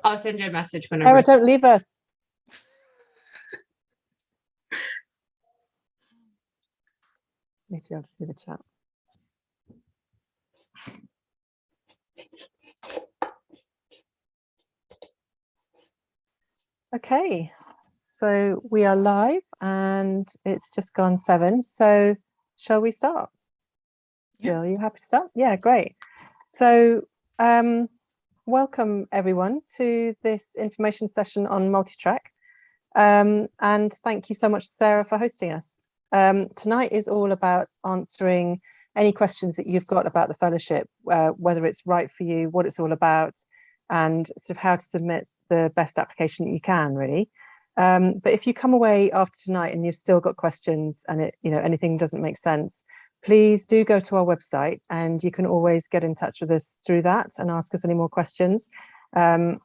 I'll send you a message whenever. Sarah, don't leave us. Need to be able to see the chat. Okay, so we are live and it's just gone 7. So shall we start? Jill, are you happy to start? Yeah, great. So welcome everyone to this information session on Multitrack. And thank you so much, Sarah, for hosting us. Tonight is all about answering any questions that you've got about the fellowship, whether it's right for you, what it's all about, and sort of how to submit the best application that you can, really. But if you come away after tonight and you've still got questions and anything doesn't make sense, please do go to our website and you can always get in touch with us through that and ask us any more questions. And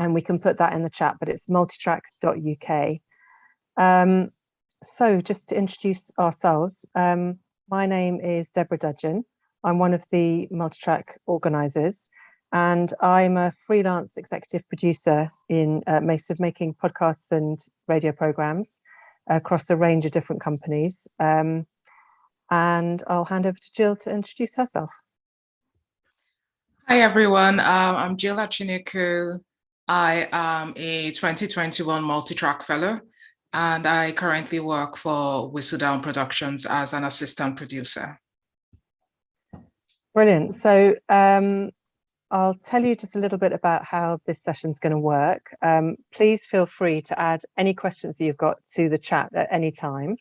we can put that in the chat, but it's multitrack.uk. So just to introduce ourselves, my name is Deborah Dudgeon. I'm one of the Multitrack organisers, and I'm a freelance executive producer in making podcasts and radio programmes across a range of different companies. And I'll hand over to Jill to introduce herself. Hi everyone, I'm Jill Achiniku. I am a 2021 Multitrack Fellow, and I currently work for Whistledown Productions as an assistant producer. Brilliant. So I'll tell you just a little bit about how this session's going to work. Please feel free to add any questions that you've got to the chat at any time,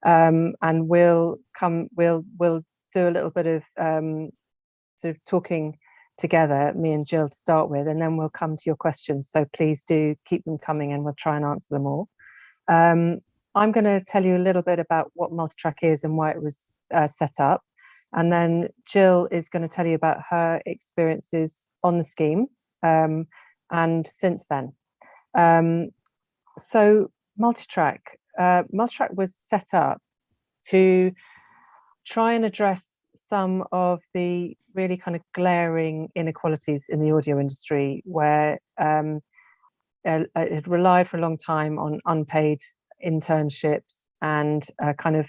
and we'll do a little bit of sort of talking together, me and Jill, to start with, and then we'll come to your questions. So please do keep them coming and we'll try and answer them all. I'm going to tell you a little bit about what Multitrack is and why it was set up. And then Jill is going to tell you about her experiences on the scheme and since then. So Multitrack was set up to try and address some of the really kind of glaring inequalities in the audio industry, where it relied for a long time on unpaid internships and a kind of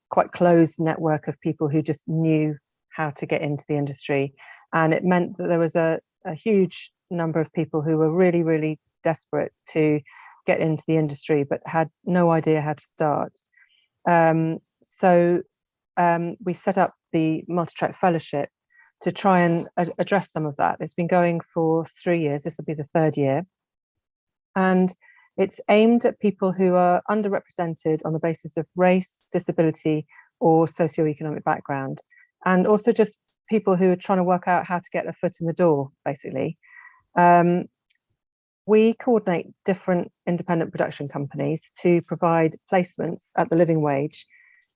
quite closed network of people who just knew how to get into the industry. And it meant that there was a huge number of people who were really, really desperate to get into the industry, but had no idea how to start. So we set up the Multitrack Fellowship to try and address some of that. It's been going for 3 years. This will be the 3rd year. And it's aimed at people who are underrepresented on the basis of race, disability, or socioeconomic background. And also just people who are trying to work out how to get their foot in the door, basically. We coordinate different independent production companies to provide placements at the living wage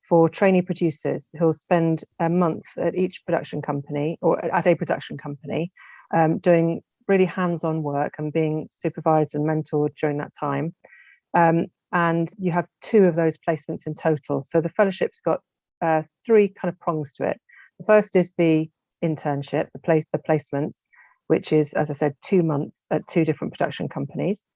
for trainee producers who'll spend a month at each production company, or at a production company, doing really hands-on work and being supervised and mentored during that time. And you have 2 of those placements in total. So the fellowship's got 3 kind of prongs to it. The first is the internship, the placements, which is, as I said, 2 months at 2 different production companies.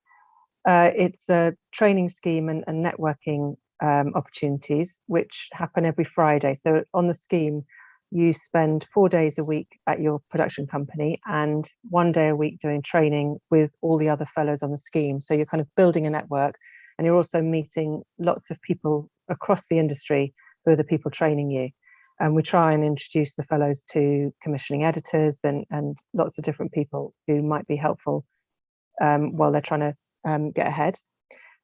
It's a training scheme and networking opportunities, which happen every Friday. So on the scheme, you spend 4 days a week at your production company and 1 day a week doing training with all the other fellows on the scheme. So you're kind of building a network, and you're also meeting lots of people across the industry who are the people training you. And we try and introduce the fellows to commissioning editors and lots of different people who might be helpful while they're trying to get ahead.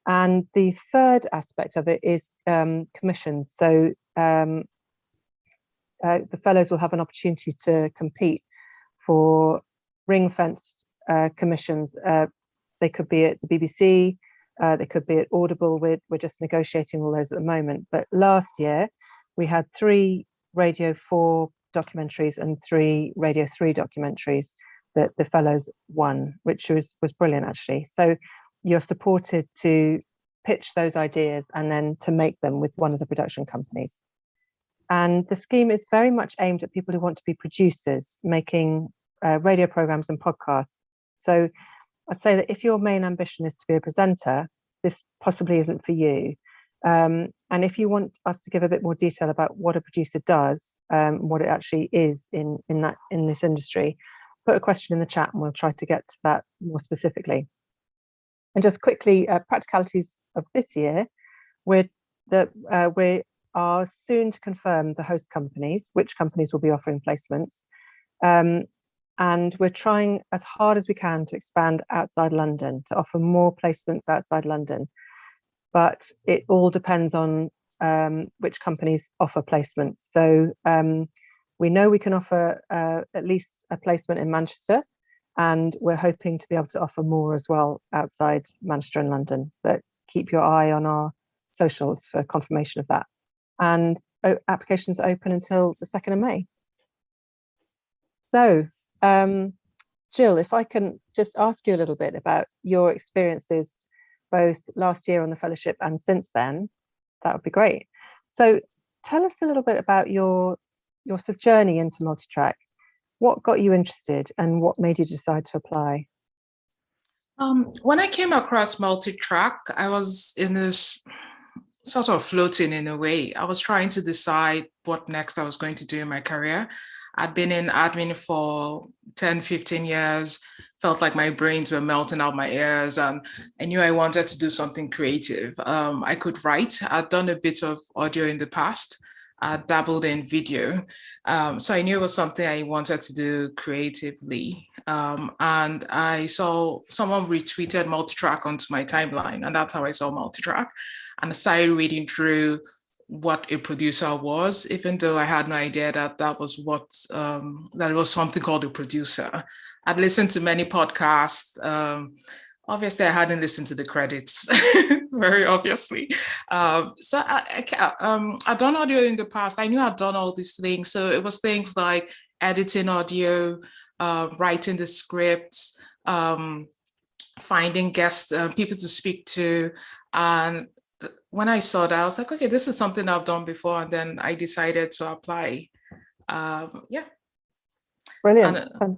And the third aspect of it is commissions. So the fellows will have an opportunity to compete for ring-fenced commissions. They could be at the BBC, they could be at Audible. We're just negotiating all those at the moment. But last year, we had 3 Radio 4 documentaries and 3 Radio 3 documentaries that the fellows won, which was brilliant, actually. So you're supported to pitch those ideas and then to make them with one of the production companies. And the scheme is very much aimed at people who want to be producers, making radio programs and podcasts. So I'd say that if your main ambition is to be a presenter, this possibly isn't for you. And if you want us to give a bit more detail about what a producer does, what it actually is in this industry, put a question in the chat and we'll try to get to that more specifically. And just quickly, practicalities of this year, we are soon to confirm the host companies, which companies will be offering placements. And we're trying as hard as we can to expand outside London, to offer more placements outside London. But it all depends on which companies offer placements. So we know we can offer at least a placement in Manchester, and we're hoping to be able to offer more as well outside Manchester and London. But keep your eye on our socials for confirmation of that. And applications are open until the 2nd of May. So, Jill, if I can just ask you a little bit about your experiences both last year on the fellowship and since then, that would be great. So tell us a little bit about your sort of journey into Multitrack. What got you interested and what made you decide to apply? When I came across Multitrack, I was in this sort of floating in a way. I was trying to decide what next I was going to do in my career. I'd been in admin for 10, 15 years, felt like my brains were melting out my ears, and I knew I wanted to do something creative. I could write. I'd done a bit of audio in the past. I dabbled in video. So I knew it was something I wanted to do creatively. And I saw someone retweeted Multitrack onto my timeline, and that's how I saw Multitrack. And I started reading through what a producer was, even though I had no idea that that was that it was something called a producer. I'd listened to many podcasts. Obviously, I hadn't listened to the credits, very obviously. So I'd done audio in the past. I knew I'd done all these things. So it was things like editing audio, writing the scripts, finding guests, people to speak to. And when I saw that, I was like, okay, this is something I've done before. And then I decided to apply. Yeah. Brilliant. And,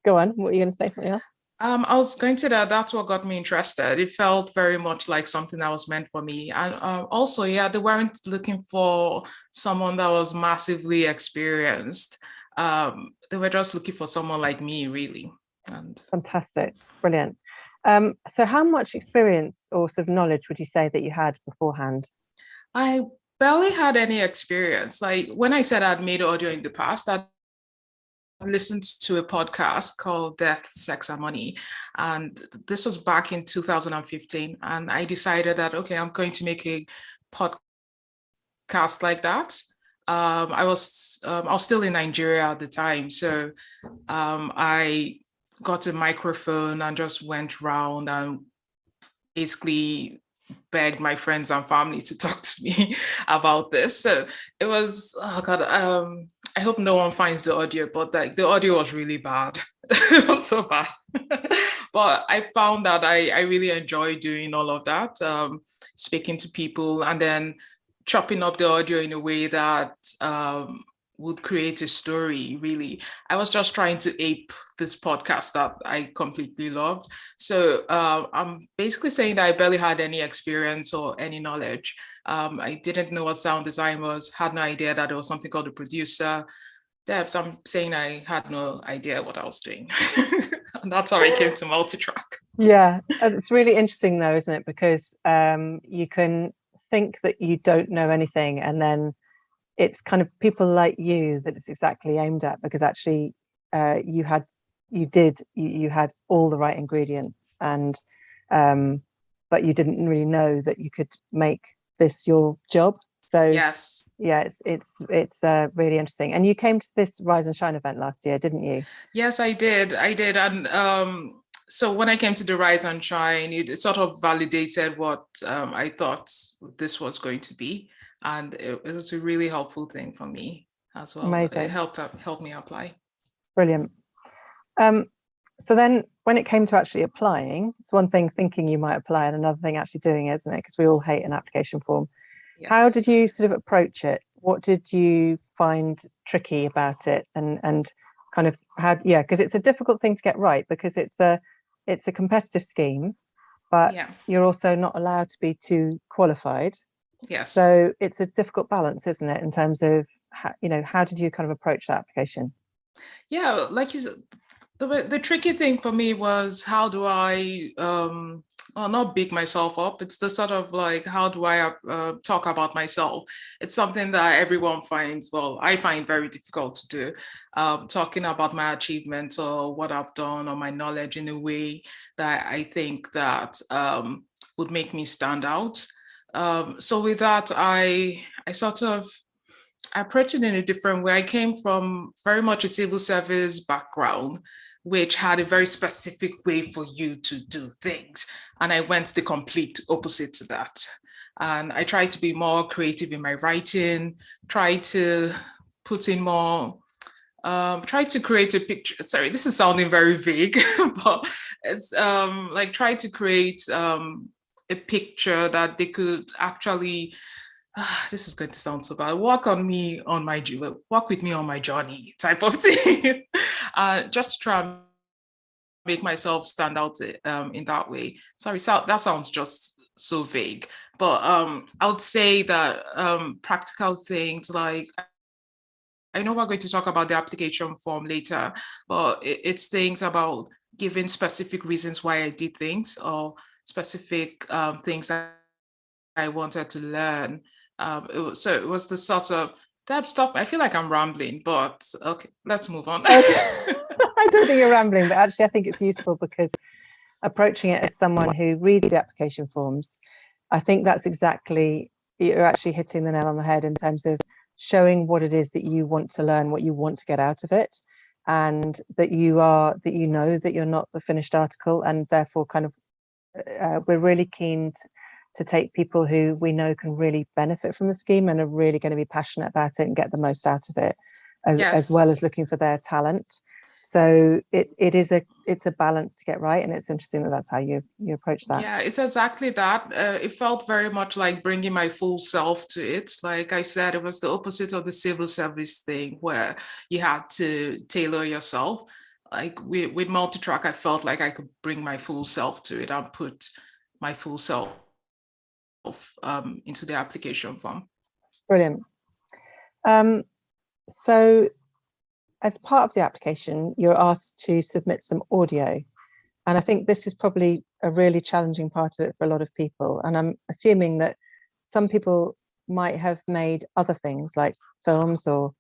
go on. What were you going to say? Something else? I was going to that's what got me interested. It felt very much like something that was meant for me. And also, yeah, they weren't looking for someone that was massively experienced. They were just looking for someone like me, really. And fantastic. Brilliant. So how much experience or sort of knowledge would you say that you had beforehand? I barely had any experience. Like when I said I'd made audio in the past, I listened to a podcast called Death, Sex and Money. And this was back in 2015. And I decided that, okay, I'm going to make a podcast like that. I was still in Nigeria at the time. So I got a microphone and just went around and basically begged my friends and family to talk to me about this. So it was, oh God, I hope no one finds the audio, but the audio was really bad. It was so bad. But I found that I really enjoy doing all of that, speaking to people and then chopping up the audio in a way that would create a story, really. I was just trying to ape this podcast that I completely loved. So I'm basically saying that I barely had any experience or any knowledge. I didn't know what sound design was, had no idea that there was something called a producer. Debs, I'm saying I had no idea what I was doing. And that's how I came to Multitrack. Yeah, it's really interesting though, isn't it? Because you can think that you don't know anything, and then it's kind of people like you that it's exactly aimed at, because actually you had all the right ingredients, and but you didn't really know that you could make this your job. So yes, yeah, it's really interesting. And you came to this Rise and Shine event last year, didn't you? Yes, I did. And so when I came to the Rise and Shine, it sort of validated what I thought this was going to be. And it was a really helpful thing for me as well. Amazing. It helped me apply. Brilliant. So then when it came to actually applying, it's one thing thinking you might apply and another thing actually doing it, isn't it? Because we all hate an application form. Yes. How did you sort of approach it? What did you find tricky about it? And kind of how, yeah, because it's a difficult thing to get right, because it's a it's a competitive scheme, but Yeah. you're also not allowed to be too qualified. Yes. So it's a difficult balance, isn't it, in terms of how did you kind of approach that application? Yeah, like you said, the tricky thing for me was how do I well, not big myself up. It's the sort of like, how do I talk about myself? It's something that everyone finds, well, I find very difficult to do. Talking about my achievements or what I've done or my knowledge in a way that I think that would make me stand out. So with that, I sort of I approached it in a different way. I came from very much a civil service background, which had a very specific way for you to do things. And I went the complete opposite to that. And I tried to be more creative in my writing, try to put in more, try to create a picture. Sorry, this is sounding very vague, but it's like try to create a picture that they could actually this is going to sound so bad. Walk with me on my journey, type of thing. Just try and make myself stand out in that way. Sorry, that sounds just so vague, but I would say that practical things like I know we're going to talk about the application form later, but it's things about giving specific reasons why I did things or specific things that I wanted to learn. It was the sort of Deb, stop. I feel like I'm rambling, but okay, let's move on. Okay. I don't think you're rambling, but actually I think it's useful because approaching it as someone who reads the application forms, I think that's exactly, you're actually hitting the nail on the head in terms of showing what it is that you want to learn, what you want to get out of it, and that you know that you're not the finished article, and therefore kind of we're really keen to take people who we know can really benefit from the scheme and are really going to be passionate about it and get the most out of it, as well as Yes. looking for their talent. So it's a balance to get right, and it's interesting that that's how you approach that. Yeah, it's exactly that. It felt very much like bringing my full self to it. Like I said, it was the opposite of the civil service thing where you had to tailor yourself. Like with Multitrack, I felt like I could bring my full self to it and put my full self into the application form. Brilliant. So as part of the application, you're asked to submit some audio. And I think this is probably a really challenging part of it for a lot of people. And I'm assuming that some people might have made other things like films or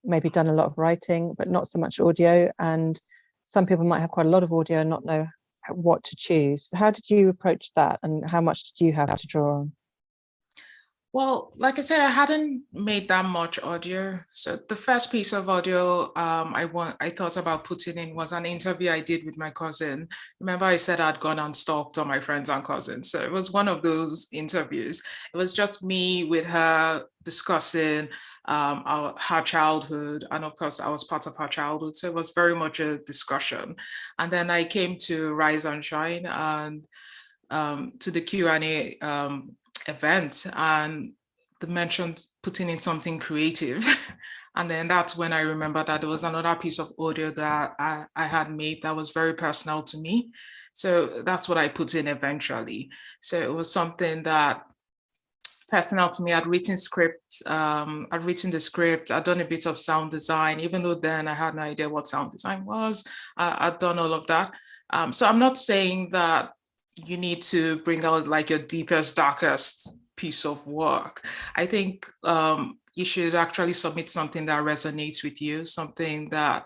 maybe done a lot of writing, but not so much audio. And some people might have quite a lot of audio and not know what to choose. How did you approach that, and how much did you have to draw on? Well, like I said, I hadn't made that much audio. So the first piece of audio I thought about putting in was an interview I did with my cousin. Remember, I said I'd gone and stalked all my friends and cousins. So it was one of those interviews. It was just me with her discussing her childhood, and of course, I was part of her childhood. So it was very much a discussion. And then I came to Rise and Shine and to the Q&A event, and they mentioned putting in something creative. And then that's when I remembered that there was another piece of audio that I had made that was very personal to me. So that's what I put in eventually. So it was something that personal to me. I'd written the script, I'd done a bit of sound design, even though then I had no idea what sound design was. I'd done all of that. So I'm not saying that you need to bring out like your deepest, darkest piece of work. I think you should actually submit something that resonates with you, something that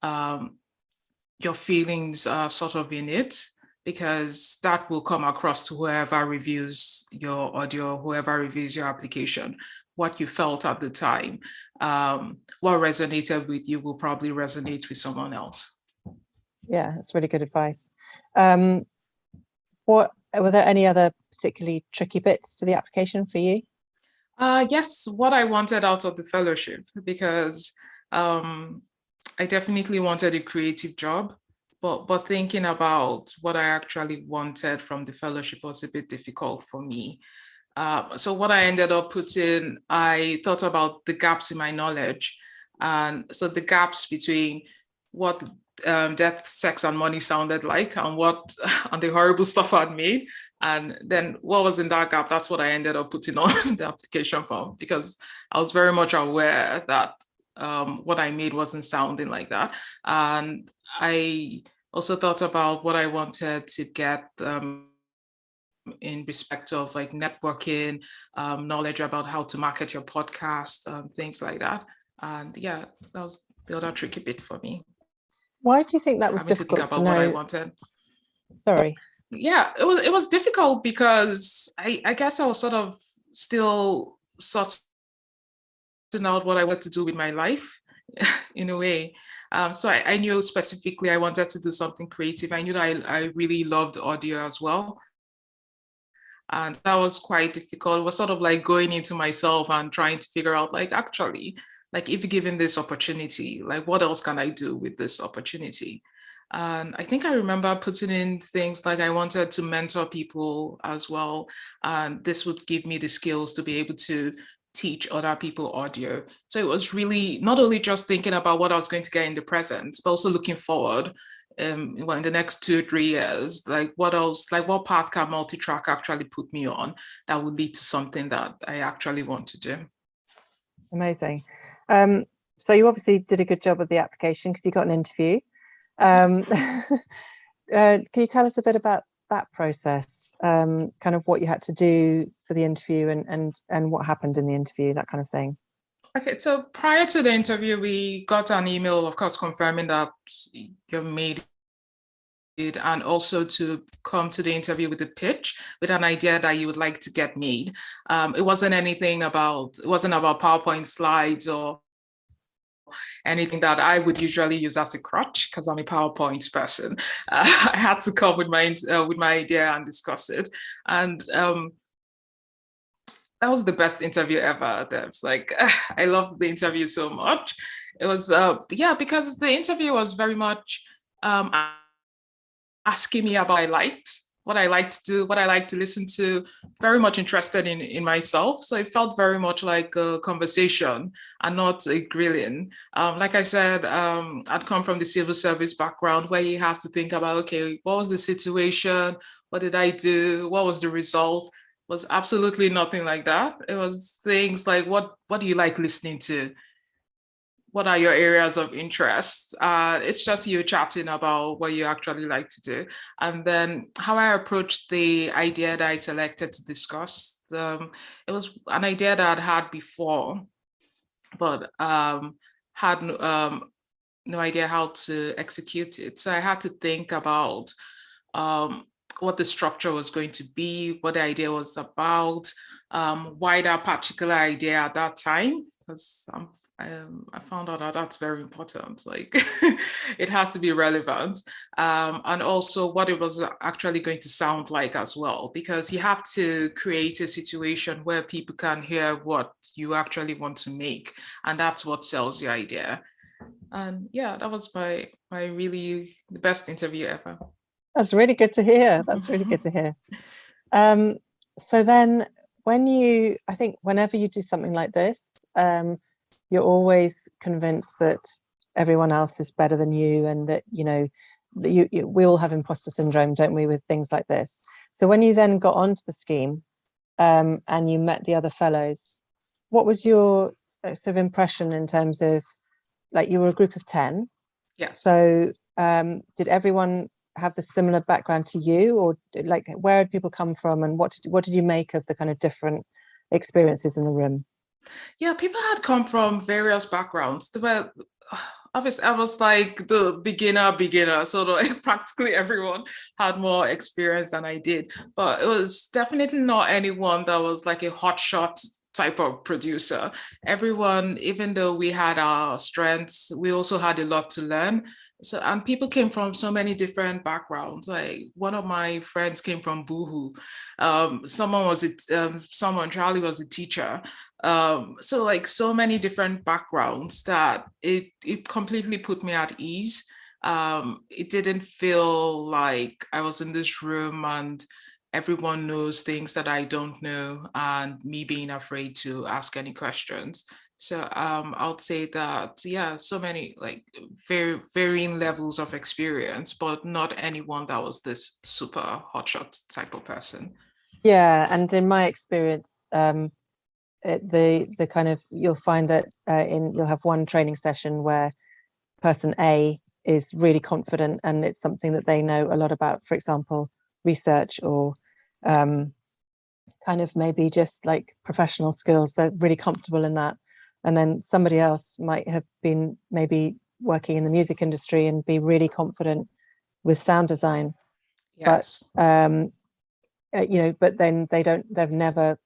your feelings are sort of in it, because that will come across to whoever reviews your audio, whoever reviews your application, what you felt at the time. What resonated with you will probably resonate with someone else. Yeah, that's really good advice. What were there any other particularly tricky bits to the application for you? Yes, what I wanted out of the fellowship, because I definitely wanted a creative job, but thinking about what I actually wanted from the fellowship was a bit difficult for me. So what I ended up putting, I thought about the gaps in my knowledge, and so the gaps between what Death, Sex, and Money sounded like, and what and the horrible stuff I'd made. And then what was in that gap, that's what I ended up putting on the application form, because I was very much aware that what I made wasn't sounding like that. And I also thought about what I wanted to get in respect of like networking, knowledge about how to market your podcast, things like that. And yeah, that was the other tricky bit for me. Why do you think that was Having to think difficult to about what I know? wanted. Sorry. Yeah, it was difficult because I guess I was sort of still sorting out what I wanted to do with my life in a way. So I knew specifically I wanted to do something creative. I knew that I really loved audio as well. And that was quite difficult. It was sort of like going into myself and trying to figure out, like, actually, like, if given this opportunity, like, what else can I do with this opportunity? And I think I remember putting in things like I wanted to mentor people as well. And this would give me the skills to be able to teach other people audio. So it was really not only just thinking about what I was going to get in the present, but also looking forward in the next 2 or 3 years, like what else, like what path can Multitrack actually put me on that will lead to something that I actually want to do. Amazing. So you obviously did a good job with the application because you got an interview. Can you tell us a bit about that process, kind of what you had to do for the interview and what happened in the interview, that kind of thing? Okay, so prior to the interview, we got an email, of course, confirming that you've made it, and also to come to the interview with a pitch, with an idea that you would like to get made. It wasn't about PowerPoint slides or anything that I would usually use as a crutch, because I'm a PowerPoint person. I had to come with my idea and discuss it. And that was the best interview ever, Debs. Like, I loved the interview so much. It was, because the interview was very much asking me about what I liked to do, what I like to listen to, very much interested in myself. So it felt very much like a conversation and not a grilling. Like I said, I'd come from the civil service background where you have to think about, okay, what was the situation? What did I do? What was the result? Was absolutely nothing like that. It was things like, what do you like listening to? What are your areas of interest? It's just you chatting about what you actually like to do. And then how I approached the idea that I selected to discuss. It was an idea that I'd had before, but had no idea how to execute it. So I had to think about what the structure was going to be, what the idea was about, why that particular idea at that time, because I found out that that's very important. Like, it has to be relevant, and also what it was actually going to sound like as well, because you have to create a situation where people can hear what you actually want to make, and that's what sells your idea. And yeah, that was my really the best interview ever. That's really good to hear. That's really good to hear. So then I think whenever you do something like this, you're always convinced that everyone else is better than you, and that, we all have imposter syndrome, don't we, with things like this. So when you then got onto the scheme, and you met the other fellows, what was your sort of impression in terms of, like, you were a group of 10? Yeah. So did everyone have the similar background to you, or like, where did people come from, and what did you make of the kind of different experiences in the room? Yeah, people had come from various backgrounds. They were, obviously, I was like the beginner, so like practically everyone had more experience than I did. But it was definitely not anyone that was like a hotshot type of producer. Everyone, even though we had our strengths, we also had a lot to learn. So, and people came from so many different backgrounds. Like, one of my friends came from Boohoo. Charlie was a teacher. So like, so many different backgrounds that it completely put me at ease. It didn't feel like I was in this room and everyone knows things that I don't know, and me being afraid to ask any questions. So I would say that, yeah, so many like very varying levels of experience, but not anyone that was this super hotshot type of person. Yeah, and in my experience, the kind of you'll find that you'll have one training session where person A is really confident and it's something that they know a lot about, for example, research or um, kind of maybe just like professional skills. They're really comfortable in that. And then somebody else might have been maybe working in the music industry and be really confident with sound design. But Yes. but then they've never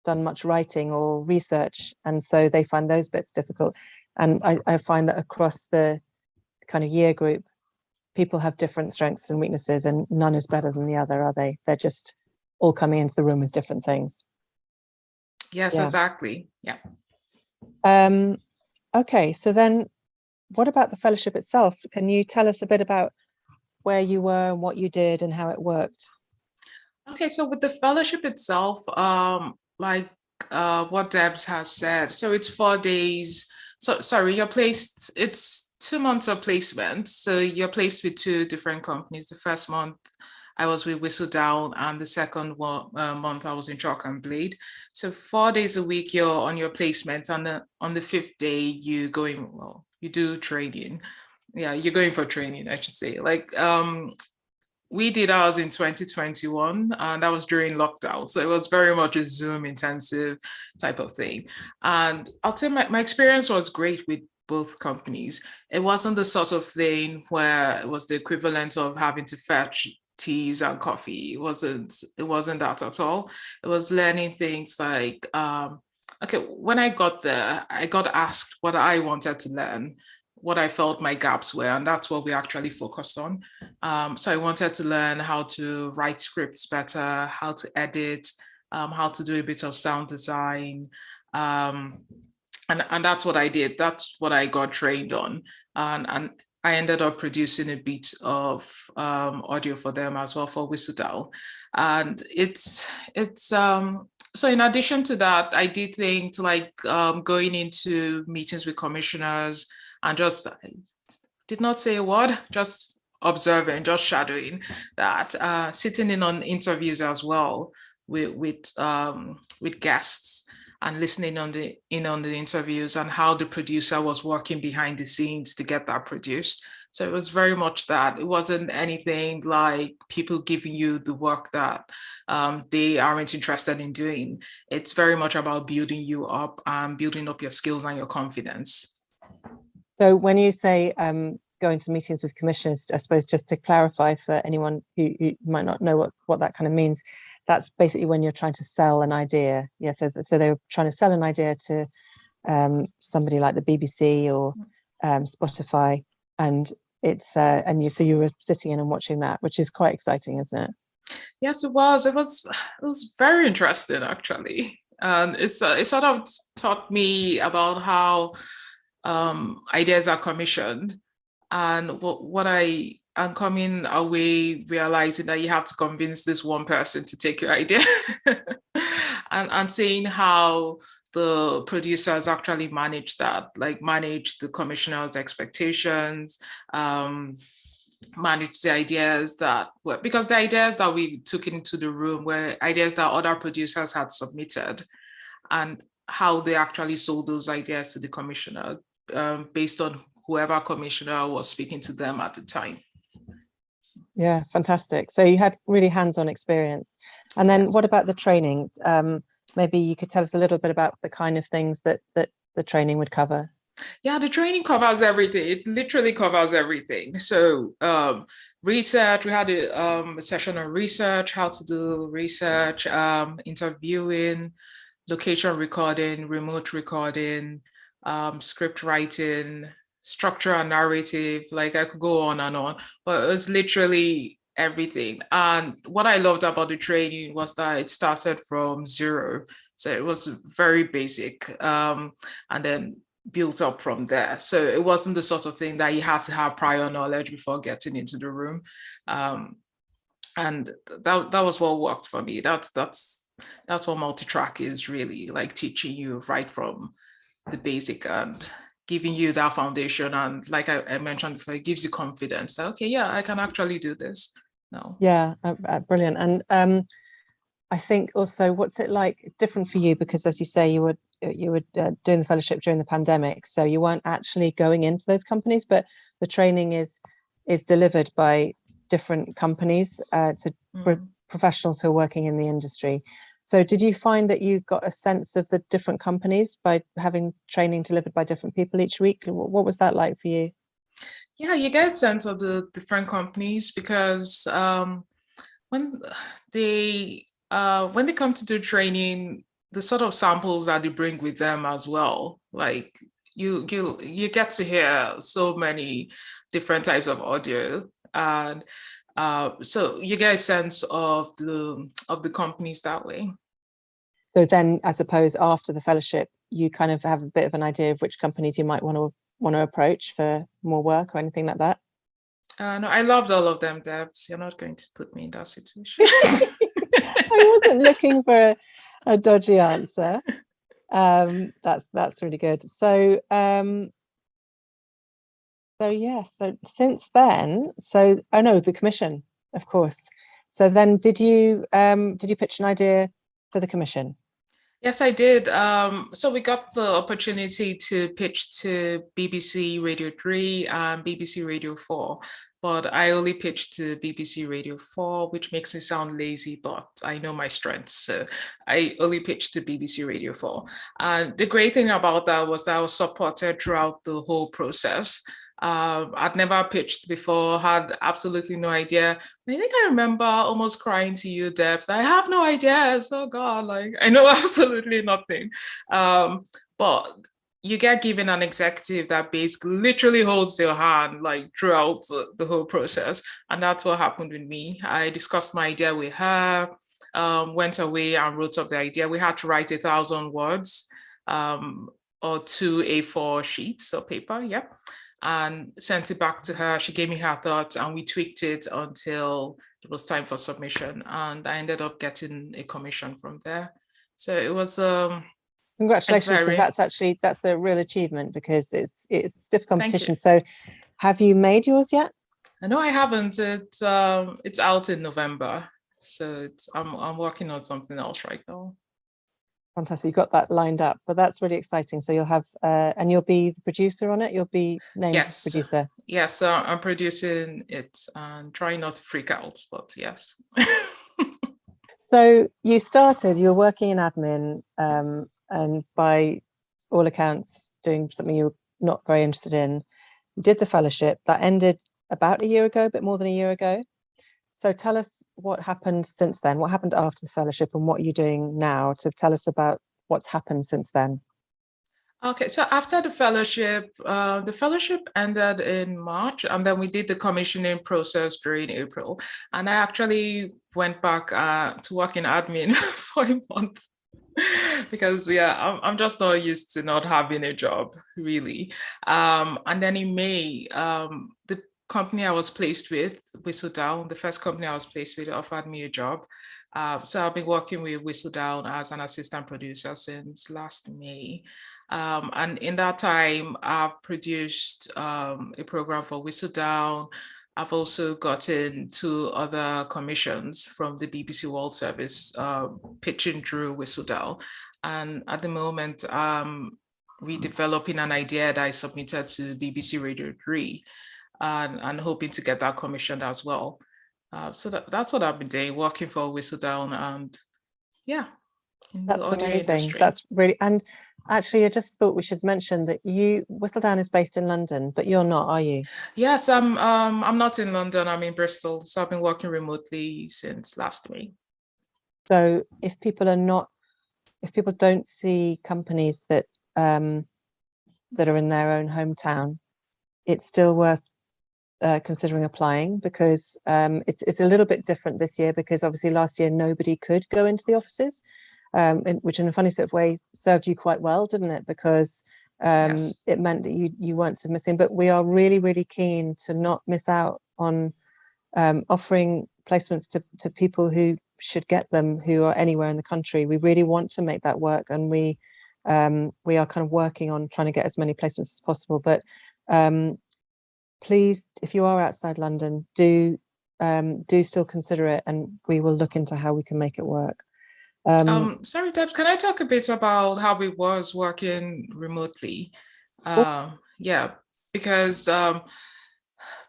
done much writing or research, and so they find those bits difficult. And I find that across the kind of year group, people have different strengths and weaknesses, and none is better than the other, are they? They're just all coming into the room with different things. Yes, Yeah. exactly. Yeah. Okay, so then what about the fellowship itself? Can you tell us a bit about where you were and what you did and how it worked? Okay, so with the fellowship itself, like what Debs has said, so it's 4 days. So sorry, you're placed, it's 2 months of placement. So you're placed with two different companies. The first month I was with Whistledown, and the second month I was in Chalk and Blade. So 4 days a week you're on your placement, and on the fifth day you going, well, you do training. Yeah, you're going for training, I should say. Like we did ours in 2021, and that was during lockdown. So it was very much a Zoom intensive type of thing. And I'll tell you, my experience was great with both companies. It wasn't the sort of thing where it was the equivalent of having to fetch teas and coffee. It wasn't that at all. It was learning things like okay, when I got there, I got asked what I wanted to learn, what I felt my gaps were, and that's what we actually focused on. So I wanted to learn how to write scripts better, how to edit, how to do a bit of sound design. Um, and that's what I did. That's what I got trained on. And I ended up producing a bit of audio for them as well for Whistledown. And it's so in addition to that, I did things like going into meetings with commissioners and just did not say a word, just observing, just shadowing that, sitting in on interviews as well with guests and listening on the interviews and how the producer was working behind the scenes to get that produced. So it was very much that. It wasn't anything like people giving you the work that they aren't interested in doing. It's very much about building you up and building up your skills and your confidence. So when you say going to meetings with commissioners, I suppose just to clarify for anyone who might not know what that kind of means, that's basically when you're trying to sell an idea. Yeah, so they were trying to sell an idea to somebody like the BBC or Spotify, and you were sitting in and watching that, which is quite exciting, isn't it? Yes, it was. It was very interesting actually, and it sort of taught me about how ideas are commissioned, and what I am coming away realizing that you have to convince this one person to take your idea, and seeing how the producers actually manage that, like manage the commissioner's expectations, manage the ideas that were, because the ideas that we took into the room were ideas that other producers had submitted, and how they actually sold those ideas to the commissioner, based on whoever commissioner was speaking to them at the time. Yeah, fantastic. So you had really hands-on experience. And then Yes. what about the training? Maybe you could tell us a little bit about the kind of things that the training would cover. Yeah, the training covers everything. It literally covers everything. So research, we had a session on research, how to do research, interviewing, location recording, remote recording, script writing, structure and narrative. Like I could go on and on, but it was literally everything. And what I loved about the training was that it started from zero. So it was very basic. And then built up from there. So it wasn't the sort of thing that you had to have prior knowledge before getting into the room. And that was what worked for me. That's what Multitrack is really, like teaching you right from the basic and giving you that foundation. And like I mentioned before, it gives you confidence that, okay, yeah, I can actually do this now. Yeah, brilliant. And I think also, what's it like different for you? Because as you say, you were doing the fellowship during the pandemic, so you weren't actually going into those companies, but the training is delivered by different companies for professionals who are working in the industry. So did you find that you got a sense of the different companies by having training delivered by different people each week? What was that like for you? Yeah, you get a sense of the different companies because when they come to do training, the sort of samples that they bring with them as well, like you get to hear so many different types of audio, and so you get a sense of the companies that way. So then, I suppose after the fellowship, you kind of have a bit of an idea of which companies you might want to approach for more work or anything like that. No, I loved all of them, Debs. You're not going to put me in that situation. I wasn't looking for a dodgy answer. That's really good. So yes, so since then, oh no, the commission, of course. So then did you pitch an idea for the commission? Yes, I did. So we got the opportunity to pitch to BBC Radio 3 and BBC Radio 4, but I only pitched to BBC Radio 4, which makes me sound lazy, but I know my strengths. So I only pitched to BBC Radio 4. And the great thing about that was that I was supported throughout the whole process. I'd never pitched before, had absolutely no idea. I think I remember almost crying to you, Debs. I have no idea. Oh God, like I know absolutely nothing. But you get given an executive that basically literally holds their hand like throughout the whole process. And that's what happened with me. I discussed my idea with her, went away and wrote up the idea. We had to write 1,000 words or 2 A4 sheets of paper. Yeah. And sent it back to her. She gave me her thoughts and we tweaked it until it was time for submission. And I ended up getting a commission from there. So it was congratulations, because that's a real achievement, because it's stiff competition. So have you made yours yet? No, I haven't. It's out in November. So I'm working on something else right now. Fantastic, you've got that lined up, but that's really exciting. So you'll have and you'll be the producer on it. You'll be named producer. Yes, so I'm producing it and trying not to freak out, but yes. So you're working in admin, and by all accounts doing something you're not very interested in. You did the fellowship that ended about a year ago, a bit more than a year ago. So tell us what happened since then. What happened after the fellowship, and what you're doing now to tell us about what's happened since then. Okay, so after the fellowship ended in March, and then we did the commissioning process during April. And I actually went back to work in admin for a month because I'm just not used to not having a job, really. And then in May, the company I was placed with, Whistledown, the first company I was placed with, offered me a job. So I've been working with Whistledown as an assistant producer since last May. And in that time, I've produced a program for Whistledown. I've also gotten 2 other commissions from the BBC World Service, pitching through Whistledown. And at the moment, redeveloping an idea that I submitted to BBC Radio 3 and hoping to get that commissioned as well. So that's what I've been doing, working for Whistledown, and that's amazing. That's really, and actually I just thought we should mention that Whistledown is based in London, but you're not, are you? Yes, I'm not in London, I'm in Bristol, so I've been working remotely since last May. So if people don't see companies that are in their own hometown, it's still worth considering applying, because it's a little bit different this year, because obviously last year nobody could go into the offices, which in a funny sort of way served you quite well, didn't it? Because yes, it meant that you weren't submitting. But we are really, really keen to not miss out on offering placements to people who should get them, who are anywhere in the country. We really want to make that work, and we we are kind of working on trying to get as many placements as possible. But please, if you are outside London, do still consider it, and we will look into how we can make it work. Sorry, Debs, can I talk a bit about how it was working remotely? Yeah, because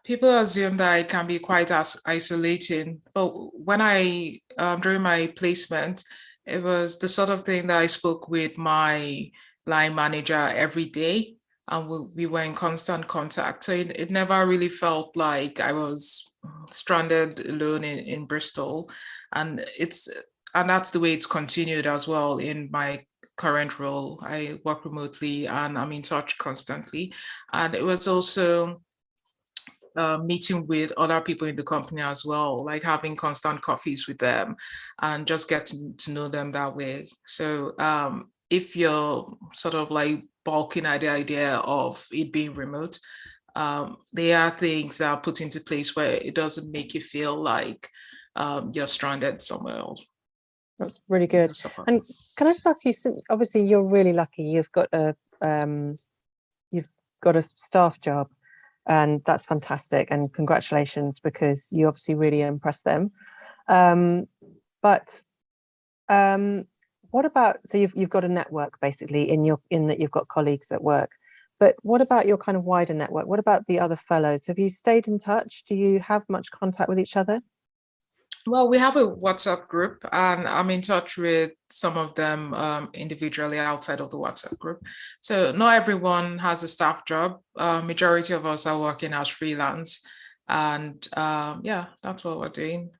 people assume that it can be quite isolating. But when I, during my placement, it was the sort of thing that I spoke with my line manager every day, and we were in constant contact. So it never really felt like I was stranded alone in Bristol. And that's the way it's continued as well in my current role. I work remotely and I'm in touch constantly. And it was also meeting with other people in the company as well, like having constant coffees with them and just getting to know them that way. So if you're sort of like balking at the idea of it being remote, there are things that are put into place where it doesn't make you feel like you're stranded somewhere else. That's really good. And can I just ask you, obviously you're really lucky, you've got a staff job, and that's fantastic, and congratulations, because you obviously really impressed them. But what about, so you've got a network basically in that you've got colleagues at work, but what about your kind of wider network? What about the other fellows? Have you stayed in touch? Do you have much contact with each other? Well, we have a WhatsApp group, and I'm in touch with some of them individually outside of the WhatsApp group. So not everyone has a staff job. Majority of us are working as freelance, and yeah, that's what we're doing.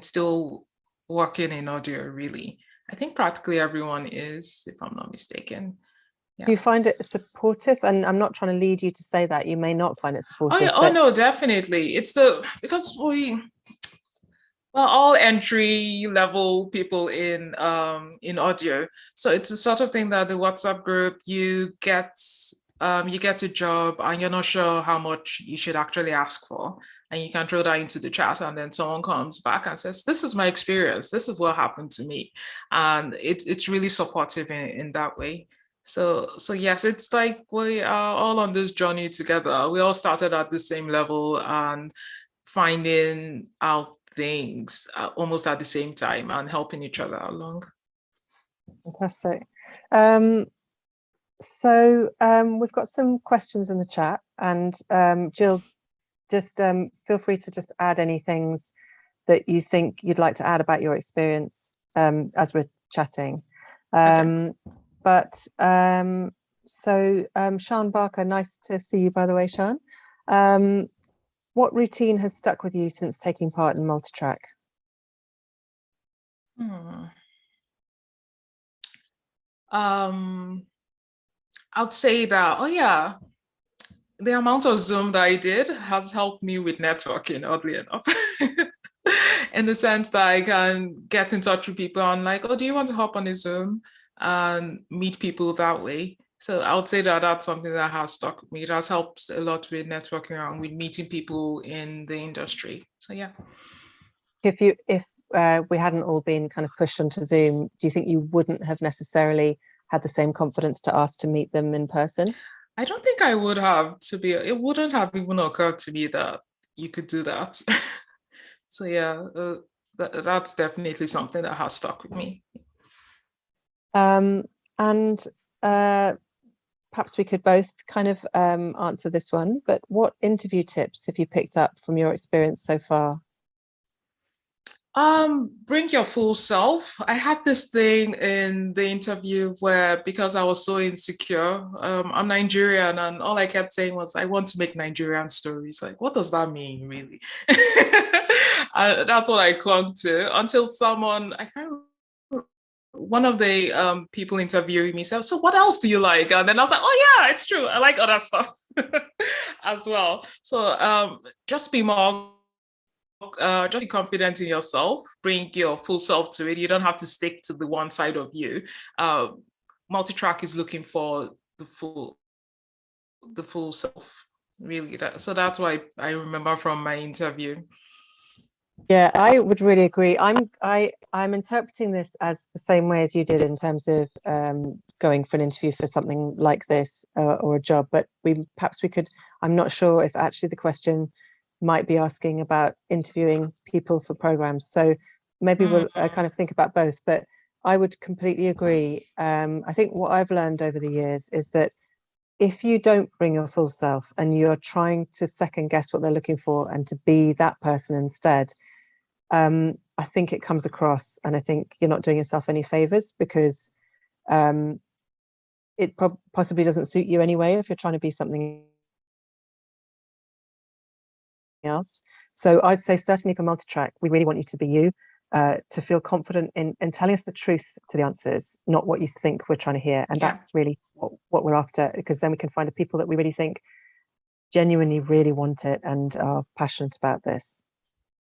Still working in audio, really. I think practically everyone is, if I'm not mistaken. Yeah. Do you find it supportive? And I'm not trying to lead you to say that you may not find it supportive. Oh, yeah. Oh no, definitely. Because well, all entry level people in audio. So it's the sort of thing that the WhatsApp group, you get a job and you're not sure how much you should actually ask for, and you can throw that into the chat, and then someone comes back and says, "This is my experience. This is what happened to me," and it's really supportive in that way. So yes, it's like we are all on this journey together. We all started at the same level and finding out things almost at the same time and helping each other along. Fantastic. So we've got some questions in the chat, and Jill, just feel free to just add any things that you think you'd like to add about your experience as we're chatting. Okay. But so Sian Barker, nice to see you, by the way, Sian. What routine has stuck with you since taking part in Multitrack? I'd say that, oh yeah, the amount of Zoom that I did has helped me with networking, oddly enough. In the sense that I can get in touch with people and like, oh, do you want to hop on a Zoom and meet people that way? So I would say that that's something that has stuck with me. It has helped a lot with networking and with meeting people in the industry. So yeah. If we hadn't all been kind of pushed onto Zoom, do you think you wouldn't have necessarily had the same confidence to ask to meet them in person? I don't think I would have. It wouldn't have even occurred to me that you could do that. So yeah, that's definitely something that has stuck with me. And perhaps we could both kind of answer this one, but what interview tips have you picked up from your experience so far? Bring your full self. I had this thing in the interview where, because I was so insecure, I'm Nigerian, and all I kept saying was, I want to make Nigerian stories. Like, what does that mean, really? And that's what I clung to until someone, I can't remember, one of the people interviewing me said, so what else do you like? And then I was like, oh yeah, it's true. I like other stuff as well. So just be more just be confident in yourself, bring your full self to it. You don't have to stick to the one side of you. Multitrack is looking for the full self, really. So that's why I remember from my interview. Yeah, I would really agree. I'm interpreting this as the same way as you did in terms of going for an interview for something like this or a job, but perhaps we could, I'm not sure if actually the question might be asking about interviewing people for programs. So maybe we'll kind of think about both, but I would completely agree. I think what I've learned over the years is that if you don't bring your full self and you're trying to second guess what they're looking for and to be that person instead, I think it comes across, and I think you're not doing yourself any favors, because it possibly doesn't suit you anyway if you're trying to be something else. So I'd say certainly for Multitrack, we really want you to be you, to feel confident in telling us the truth to the answers, not what you think we're trying to hear. And that's really what we're after, because then we can find the people that we really think genuinely really want it and are passionate about this.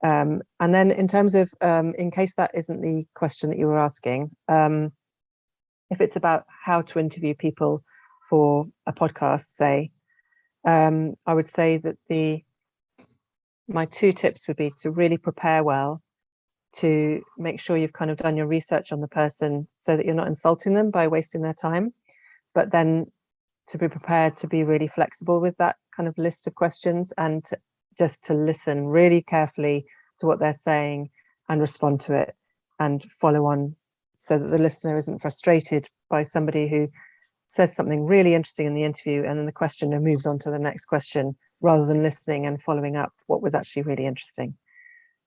And then in terms of, in case that isn't the question that you were asking, if it's about how to interview people for a podcast, say, I would say that my 2 tips would be to really prepare well, to make sure you've kind of done your research on the person so that you're not insulting them by wasting their time, but then to be prepared to be really flexible with that kind of list of questions, and just to listen really carefully to what they're saying and respond to it and follow on, so that the listener isn't frustrated by somebody who says something really interesting in the interview and then the questioner moves on to the next question rather than listening and following up what was actually really interesting.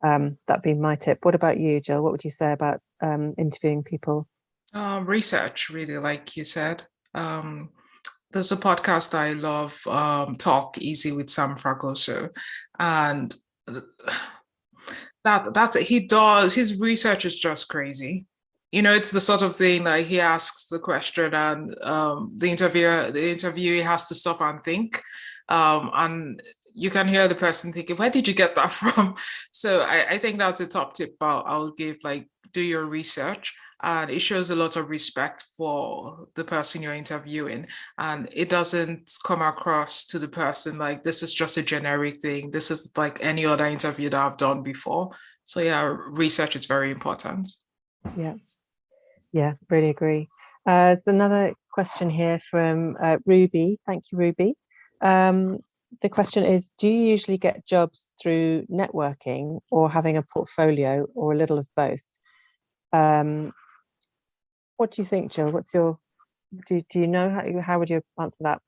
That'd be my tip. What about you, Jill? What would you say about interviewing people? Research, really, like you said. There's a podcast I love, Talk Easy with Sam Fragoso, and that's it. His research is just crazy. It's the sort of thing like he asks the question and the interviewee has to stop and think, and you can hear the person thinking, where did you get that from? So I think that's a top tip I'll give, like, do your research. And it shows a lot of respect for the person you're interviewing. And it doesn't come across to the person like this is just a generic thing. This is like any other interview that I've done before. So yeah, research is very important. Yeah, really agree. There's another question here from Ruby. Thank you, Ruby. The question is, do you usually get jobs through networking or having a portfolio, or a little of both? What do you think, Jill? Do you know how would you answer that?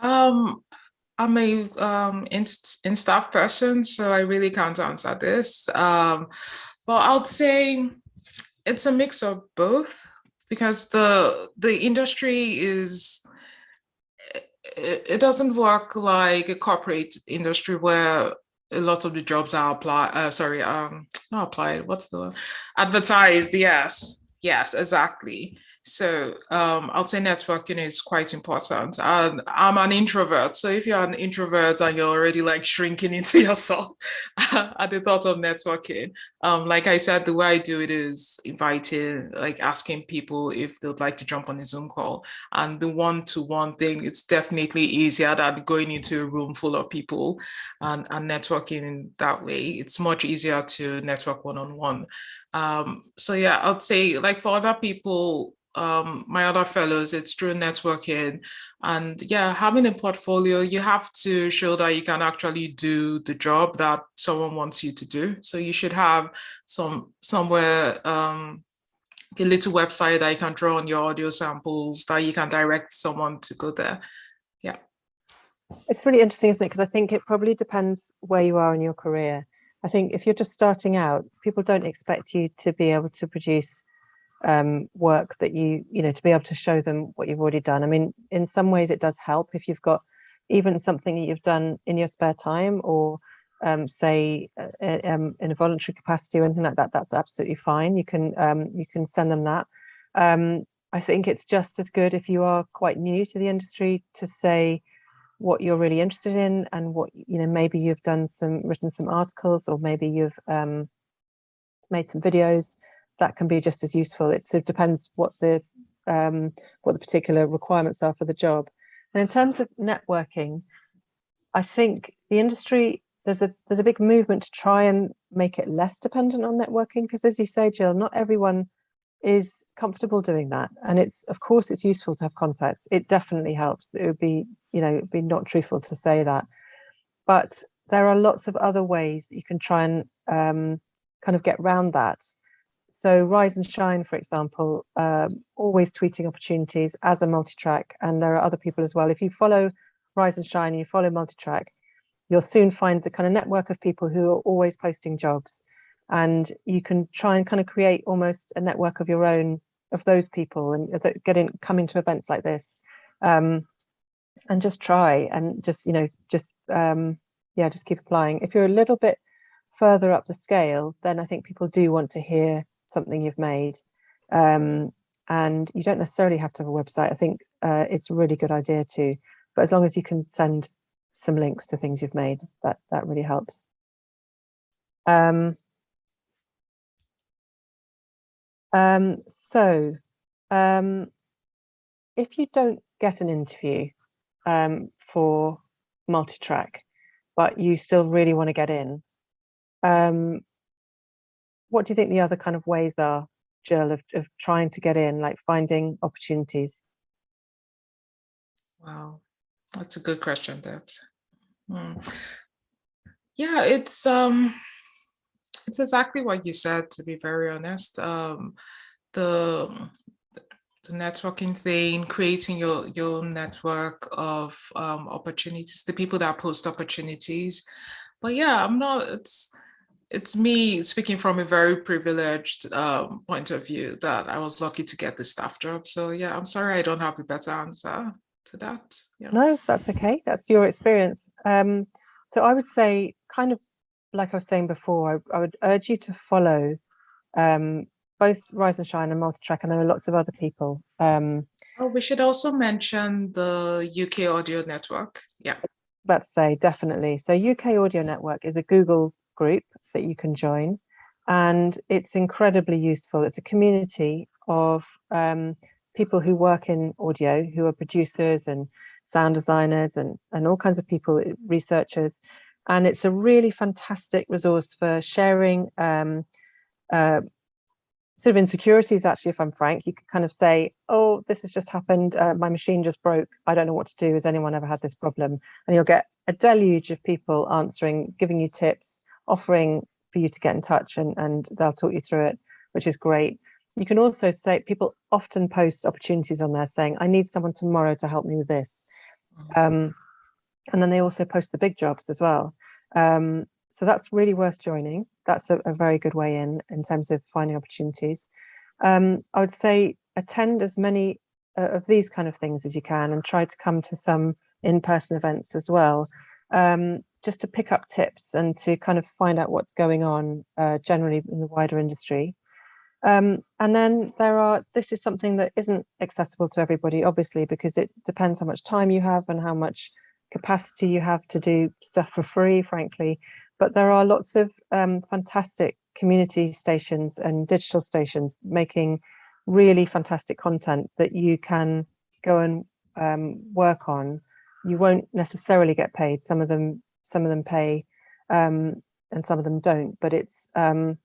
I'm a in staff person, so I really can't answer this. But I'd say it's a mix of both, because the industry it doesn't work like a corporate industry where a lot of the jobs are not applied. What's the word? Advertised? Yes, exactly. So I'll say networking is quite important. And I'm an introvert. So if you're an introvert and you're already like shrinking into yourself at the thought of networking, like I said, the way I do it is inviting, like asking people if they'd like to jump on a Zoom call. And the one-to-one thing, it's definitely easier than going into a room full of people and networking in that way. It's much easier to network one-on-one. So yeah, I'd say, like, for other people, my other fellows, it's through networking. And yeah, having a portfolio, you have to show that you can actually do the job that someone wants you to do. So you should have somewhere, a little website that you can draw on your audio samples, that you can direct someone to go there. Yeah. It's really interesting, isn't it? Because I think it probably depends where you are in your career. I think if you're just starting out, people don't expect you to be able to produce work that to be able to show them what you've already done. I mean, in some ways it does help if you've got even something that you've done in your spare time, or say in a voluntary capacity or anything like that. That's absolutely fine. You can send them that. I think it's just as good if you are quite new to the industry to say what you're really interested in, and what maybe you've written some articles, or maybe you've made some videos. That can be just as useful. It sort of depends what the particular requirements are for the job. And in terms of networking, I think the industry, there's a big movement to try and make it less dependent on networking, because, as you say, Jill, not everyone is comfortable doing that. And it's, of course, it's useful to have contacts. It definitely helps. It would be, it'd be not truthful to say that. But there are lots of other ways that you can try and kind of get around that. So Rise and Shine, for example, always tweeting opportunities as a Multitrack, and there are other people as well. If you follow Rise and Shine, you follow Multitrack, you'll soon find the kind of network of people who are always posting jobs, and you can try and kind of create almost a network of your own of those people and that come into events like this, and just try and just just keep applying. If you're a little bit further up the scale, then I think people do want to hear something you've made, and you don't necessarily have to have a website. I think it's a really good idea too, but as long as you can send some links to things you've made, that really helps. So if you don't get an interview for Multitrack, but you still really want to get in, what do you think the other kind of ways are, Jill, of trying to get in, like finding opportunities? Wow, that's a good question, Debs. Yeah, it's exactly what you said, to be very honest. The networking thing, creating your network of opportunities, the people that post opportunities. But yeah, I'm not, it's me speaking from a very privileged point of view that I was lucky to get the staff job. So yeah, I'm sorry I don't have a better answer to that. Yeah. No, that's okay. That's your experience. So I would say, kind of like I was saying before, I would urge you to follow both Rise and Shine and Multitrack, and there are lots of other people. Oh, we should also mention the UK Audio Network. Yeah. Let's say definitely. So UK Audio Network is a Google group that you can join, and it's incredibly useful. It's a community of people who work in audio, who are producers and sound designers and all kinds of people, researchers, and it's a really fantastic resource for sharing sort of insecurities. Actually, if I'm frank, you could kind of say, oh, this has just happened, my machine just broke, I don't know what to do, has anyone ever had this problem? And you'll get a deluge of people answering, giving you tips, offering for you to get in touch, and they'll talk you through it, which is great. You can also say, people often post opportunities on there saying, I need someone tomorrow to help me with this. And then they also post the big jobs as well. So that's really worth joining. That's a very good way in terms of finding opportunities. I would say attend as many of these kind of things as you can, and try to come to some in-person events as well, just to pick up tips and to kind of find out what's going on generally in the wider industry. And then this is something that isn't accessible to everybody, obviously, because it depends how much time you have and how much capacity you have to do stuff for free, frankly. But there are lots of fantastic community stations and digital stations making really fantastic content that you can go and work on. You won't necessarily get paid. Some of them pay, and some of them don't. But it's a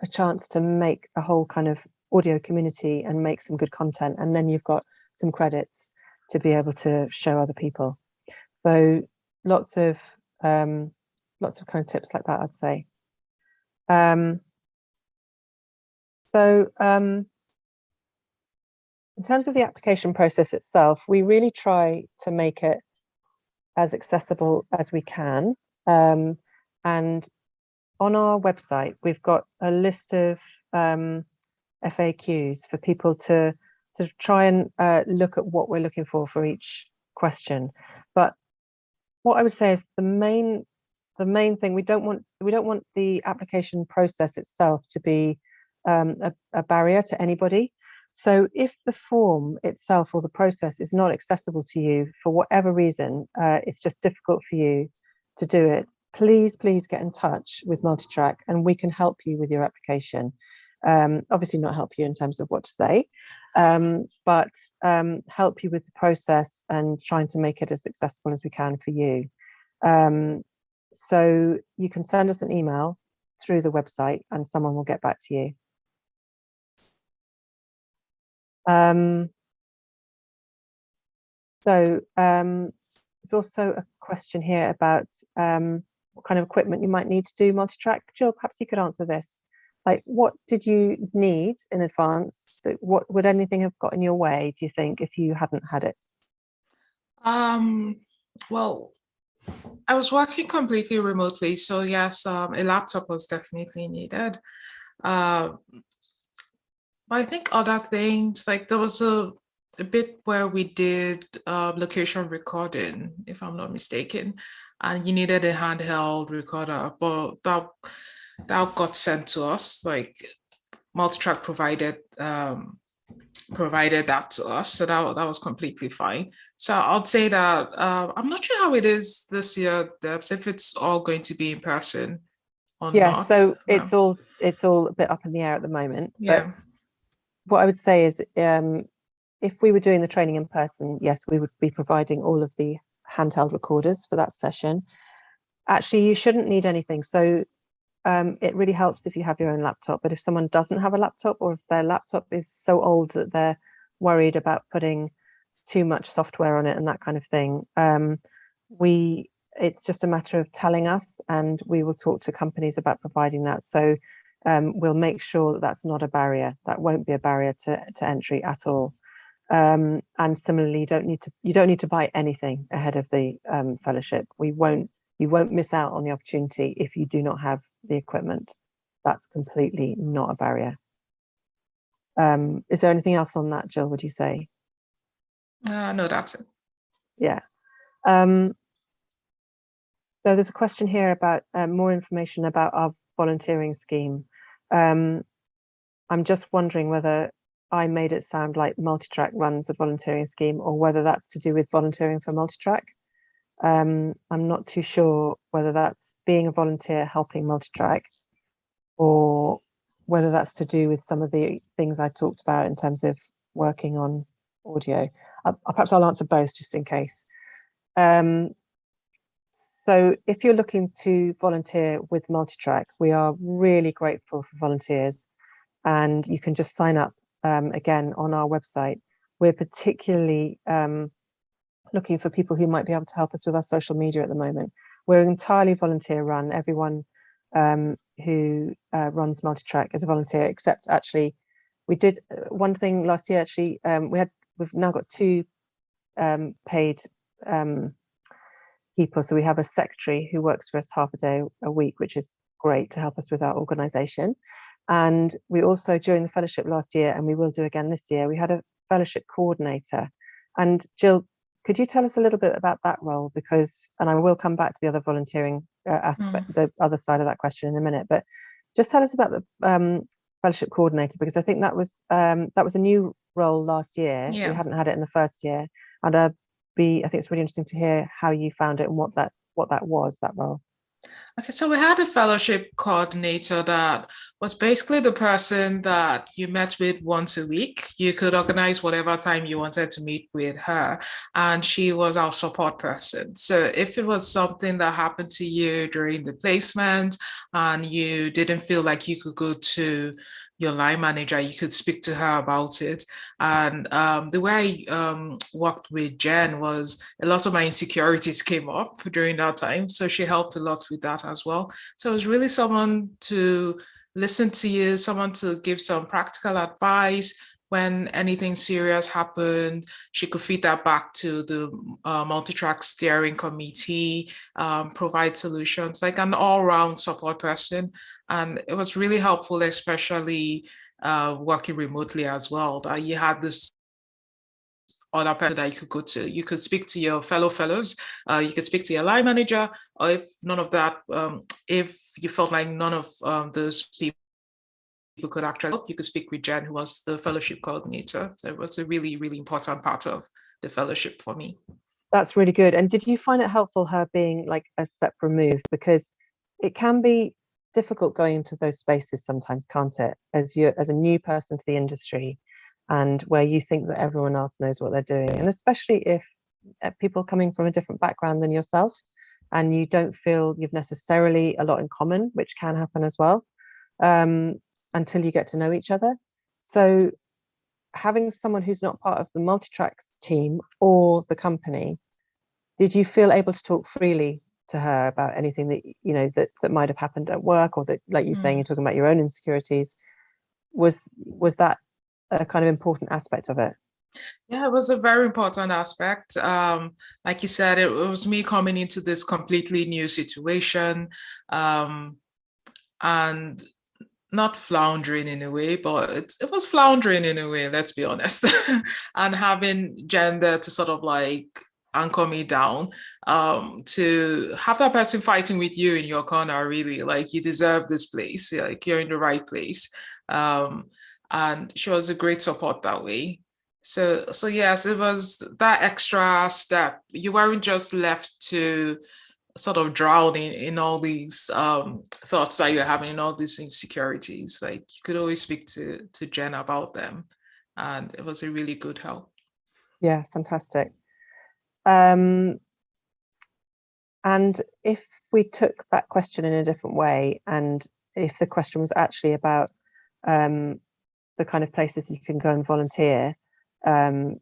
chance to make a whole kind of audio community and make some good content, and then you've got some credits to be able to show other people. So lots of kind of tips like that, I'd say. In terms of the application process itself, we really try to make it as accessible as we can. And on our website, we've got a list of FAQs for people to sort of try and look at what we're looking for each question. But what I would say is the main thing, we don't want the application process itself to be a barrier to anybody. So if the form itself or the process is not accessible to you for whatever reason, it's just difficult for you to do it, please get in touch with Multitrack and we can help you with your application. Obviously not help you in terms of what to say, but help you with the process and trying to make it as accessible as we can for you. So you can send us an email through the website and someone will get back to you. Um, there's also a question here about what kind of equipment you might need to do multi-track. Jill, perhaps you could answer this. Like, what did you need in advance? So what would anything have got in your way, do you think, if you hadn't had it? Well, I was working completely remotely, so yes, a laptop was definitely needed. Uh, but I think other things, like there was a bit where we did location recording, if I'm not mistaken, and you needed a handheld recorder, but that got sent to us. Like Multitrack provided that to us, so that was completely fine. So I'd say that I'm not sure how it is this year, Debs, if it's all going to be in person or Yeah, not. so it's all a bit up in the air at the moment. Yeah. But what I would say is, if we were doing the training in person, yes, we would be providing all of the handheld recorders for that session. Actually, you shouldn't need anything. So it really helps if you have your own laptop. But if someone doesn't have a laptop, or if their laptop is so old that they're worried about putting too much software on it and that kind of thing, it's just a matter of telling us, and we will talk to companies about providing that. So we'll make sure that that's not a barrier. That won't be a barrier to entry at all. And similarly, you don't need to buy anything ahead of the fellowship. You won't miss out on the opportunity if you do not have the equipment. That's completely not a barrier. Is there anything else on that, Jill, would you say? No, that's it. Yeah. So there's a question here about more information about our volunteering scheme. I'm just wondering whether I made it sound like Multitrack runs a volunteering scheme, or whether that's to do with volunteering for Multitrack. I'm not too sure whether that's being a volunteer helping Multitrack, or whether that's to do with some of the things I talked about in terms of working on audio. Perhaps I'll answer both just in case. So if you're looking to volunteer with Multitrack, we are really grateful for volunteers, and you can just sign up again on our website. We're particularly looking for people who might be able to help us with our social media at the moment. We're entirely volunteer run. Everyone who runs Multitrack is a volunteer, except actually we did one thing last year. Actually, we've now got two paid people. So we have a secretary who works for us half a day a week, which is great to help us with our organisation. And we also, during the fellowship last year, and we will do again this year, we had a fellowship coordinator. And Jill, could you tell us a little bit about that role? Because, and I will come back to the other volunteering aspect, the other side of that question in a minute, but just tell us about the fellowship coordinator, because I think that was a new role last year. Yeah. We hadn't had it in the first year. And I think it's really interesting to hear how you found it and what that was, that role. Okay, so we had a fellowship coordinator that was basically the person that you met with once a week. You could organize whatever time you wanted to meet with her, and she was our support person. So if it was something that happened to you during the placement and you didn't feel like you could go to your line manager, you could speak to her about it. And the way I worked with Jen was a lot of my insecurities came up during that time. So she helped a lot with that as well. So it was really someone to listen to you, someone to give some practical advice. When anything serious happened, she could feed that back to the Multitrack steering committee, provide solutions, like an all-round support person. And it was really helpful, especially working remotely as well, that you had this other person that you could go to. You could speak to your fellows, you could speak to your line manager, or if none of that, if you felt like none of those people could actually help, you could speak with Jen, who was the fellowship coordinator. So it was a really, really important part of the fellowship for me. That's really good. And did you find it helpful, her being like a step removed? Because it can be difficult going into those spaces sometimes, can't it? As a new person to the industry, and where you think that everyone else knows what they're doing. And especially if people coming from a different background than yourself, and you don't feel you've necessarily a lot in common, which can happen as well, until you get to know each other. So having someone who's not part of the Multitrack team or the company, did you feel able to talk freely to her about anything that that might have happened at work, or that, like you're saying, you're talking about your own insecurities? Was that a kind of important aspect of it? Yeah, it was a very important aspect. Like you said, it was me coming into this completely new situation, and not floundering in a way, but it was floundering in a way, let's be honest. And having gender to sort of like anchor me down, to have that person fighting with you in your corner, really, like, you deserve this place, like you're in the right place. And she was a great support that way. So yes, it was that extra step. You weren't just left to sort of drowning in all these thoughts that you're having, in all these insecurities. Like, you could always speak to Jen about them, and it was a really good help. Yeah, fantastic. And if we took that question in a different way, and if the question was actually about the kind of places you can go and volunteer to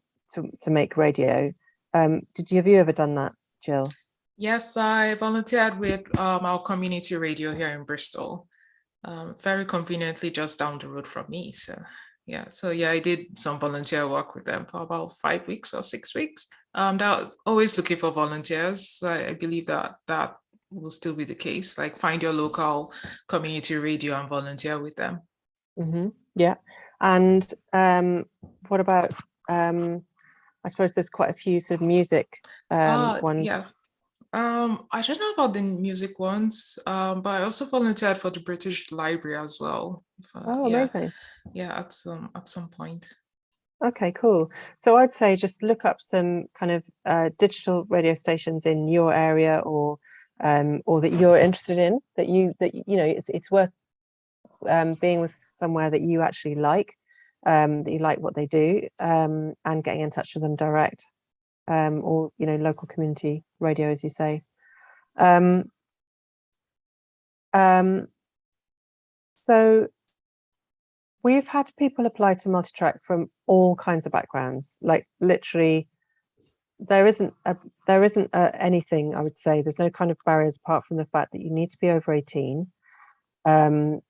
make radio, have you ever done that, Jill? Yes, I volunteered with our community radio here in Bristol, very conveniently just down the road from me. So yeah, I did some volunteer work with them for about 5 weeks or 6 weeks. They're always looking for volunteers. So I believe that will still be the case. Like, find your local community radio and volunteer with them. Mm-hmm. Yeah. And what about, I suppose there's quite a few sort of music ones. Yeah. I don't know about the music ones, but I also volunteered for the British Library as well. Oh, amazing. Yeah, at some point. Okay, cool. So I'd say just look up some kind of digital radio stations in your area, or that you're interested in, that it's worth being with somewhere that you actually like, that you like what they do, and getting in touch with them direct, or local community radio, as you say. Um, so we've had people apply to Multitrack from all kinds of backgrounds, like literally. There isn't anything, I would say. There's no kind of barriers apart from the fact that you need to be over 18, and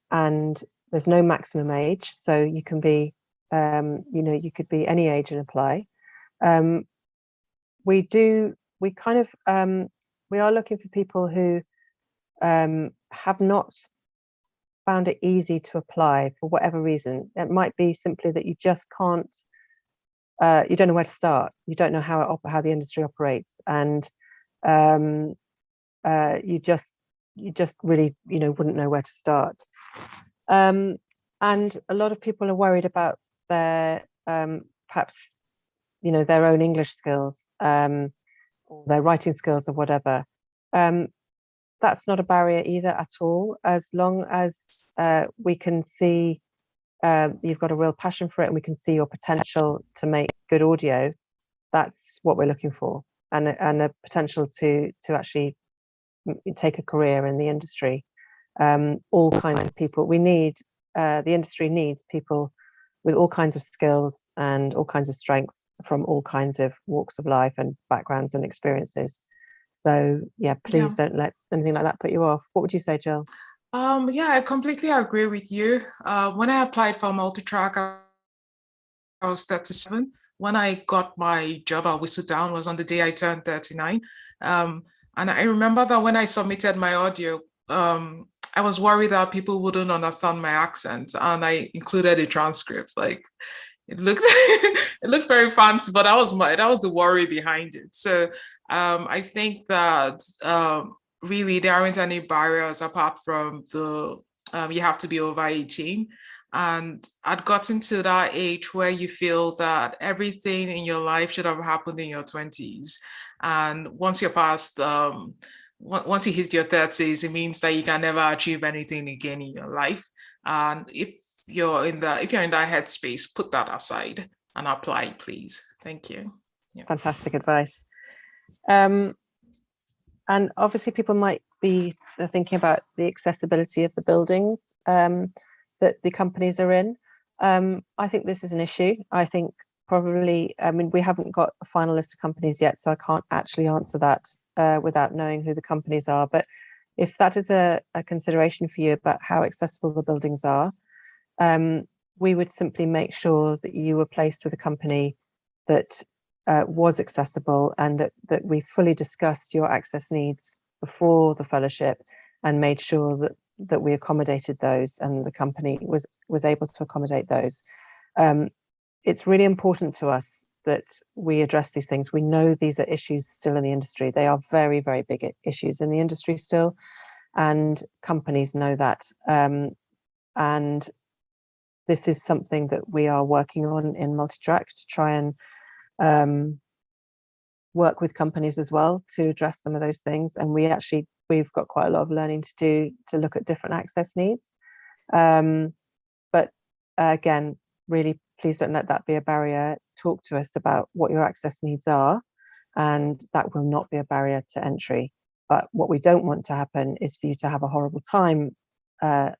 there's no maximum age, so you can be, you could be any age and apply. We are looking for people who have not found it easy to apply for whatever reason. It might be simply that you just can't, you don't know where to start. You don't know how the industry operates, and you just really wouldn't know where to start. And a lot of people are worried about their perhaps their own English skills, or their writing skills, or whatever. That's not a barrier either at all, as long as we can see you've got a real passion for it, and we can see your potential to make good audio. That's what we're looking for, and a potential to actually take a career in the industry. All kinds of people. The industry needs people with all kinds of skills and all kinds of strengths from all kinds of walks of life and backgrounds and experiences. So yeah, please don't let anything like that put you off. What would you say, Jill? Yeah, I completely agree with you. When I applied for Multitrack, I was 37. When I got my job at Whistledown was on the day I turned 39. And I remember that when I submitted my audio, I was worried that people wouldn't understand my accent, and I included a transcript. Like, it looked it looked very fancy, but that was the worry behind it. So I think that really there aren't any barriers apart from the you have to be over 18. And I'd gotten to that age where you feel that everything in your life should have happened in your 20s. And once you're past, once you hit your 30s, it means that you can never achieve anything again in your life. And if you're in that headspace, put that aside and apply, please. Thank you. Yeah. Fantastic advice. And obviously people might be thinking about the accessibility of the buildings that the companies are in. I think this is an issue. I think probably, I mean, we haven't got a final list of companies yet, so I can't actually answer that without knowing who the companies are. But if that is a consideration for you about how accessible the buildings are, we would simply make sure that you were placed with a company that was accessible, and that we fully discussed your access needs before the fellowship and made sure that we accommodated those, and the company was able to accommodate those. It's really important to us that we address these things. We know these are issues still in the industry. They are very, very big issues in the industry still, and companies know that. And this is something that we are working on in Multitrack to try and work with companies as well to address some of those things. And we've got quite a lot of learning to do to look at different access needs. But again, really, please don't let that be a barrier. Talk to us about what your access needs are, and that will not be a barrier to entry. But what we don't want to happen is for you to have a horrible time to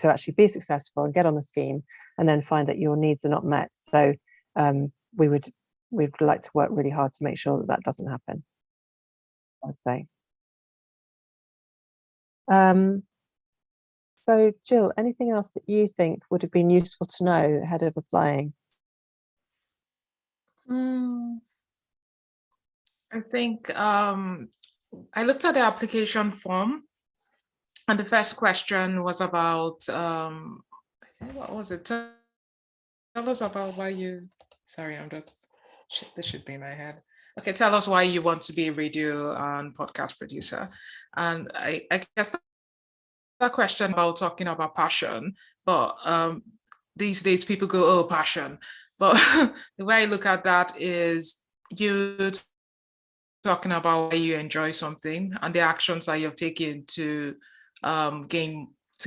actually be successful and get on the scheme and then find that your needs are not met. So we'd like to work really hard to make sure that doesn't happen, I would say. So Jill, anything else that you think would have been useful to know ahead of applying? I think I looked at the application form, and the first question was about what was it? Tell us about why you. Sorry, this should be in my head. Okay, tell us why you want to be a radio and podcast producer. And I guess that question about talking about passion, but these days people go, oh, passion. But the way I look at that is you talking about why you enjoy something and the actions that you've taken to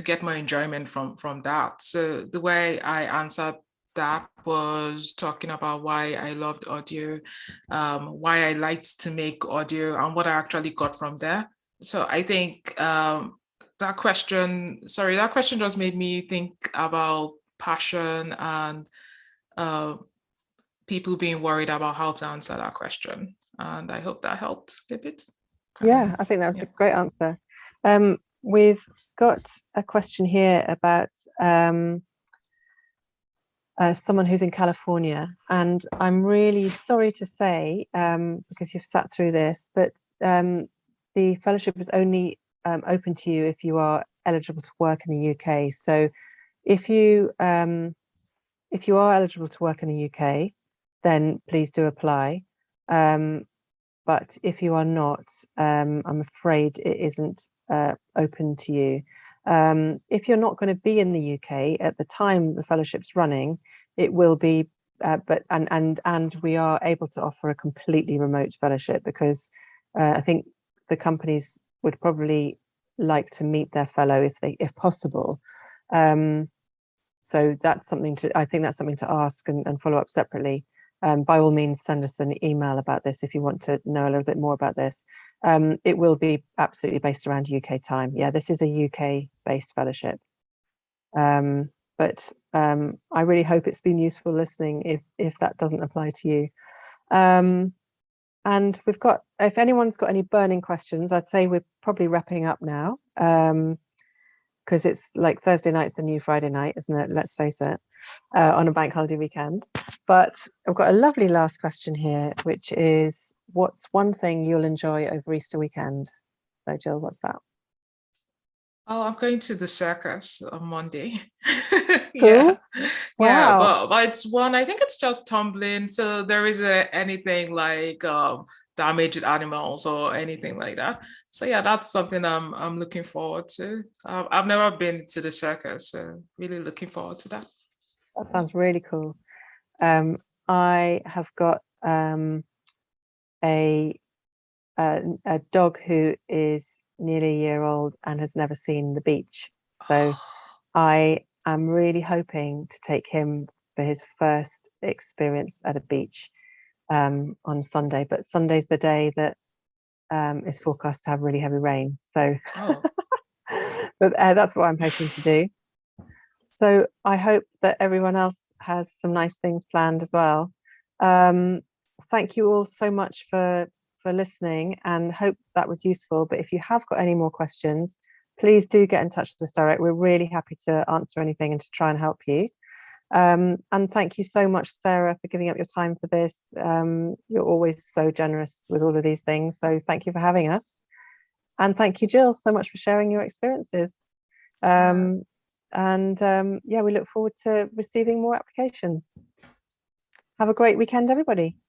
get more enjoyment from that. So the way I answered that was talking about why I loved audio, why I liked to make audio, and what I actually got from there. So I think that question just made me think about passion and people being worried about how to answer that question. And I hope that helped a bit. Yeah, I think that was a great answer. We've got a question here about someone who's in California, and I'm really sorry to say, because you've sat through this, that the fellowship is only open to you if you are eligible to work in the UK. So if you are eligible to work in the UK, then please do apply. But if you are not, I'm afraid it isn't open to you. If you're not going to be in the UK at the time the fellowship's running, it will be, and we are able to offer a completely remote fellowship, because I think the companies would probably like to meet their fellow if possible. So that's something to ask and follow up separately. By all means, send us an email about this if you want to know a little bit more about this. It will be absolutely based around UK time. Yeah, this is a UK-based fellowship. But I really hope it's been useful listening if that doesn't apply to you. And if anyone's got any burning questions, I'd say we're probably wrapping up now, because it's like Thursday night's the new Friday night, isn't it? Let's face it, on a bank holiday weekend. But I've got a lovely last question here, which is, what's one thing you'll enjoy over Easter weekend? So Jill, what's that? Oh, I'm going to the circus on Monday. Cool. Yeah, Wow. but it's one, I think it's just tumbling. So there isn't anything like damaged animals or anything like that. So yeah, that's something I'm looking forward to. I've never been to the circus, so really looking forward to that. That sounds really cool. I have got a dog who is nearly a year old and has never seen the beach. So I am really hoping to take him for his first experience at a beach on Sunday. But Sunday's the day that is forecast to have really heavy rain. So, but that's what I'm hoping to do. So I hope that everyone else has some nice things planned as well. Um, Thank you all so much for listening, and hope that was useful. But if you have got any more questions, please do get in touch with us direct. We're really happy to answer anything and to try and help you. And thank you so much, Sarah, for giving up your time for this. You're always so generous with all of these things. So thank you for having us. And thank you, Jill, so much for sharing your experiences. Yeah, we look forward to receiving more applications. Have a great weekend, everybody.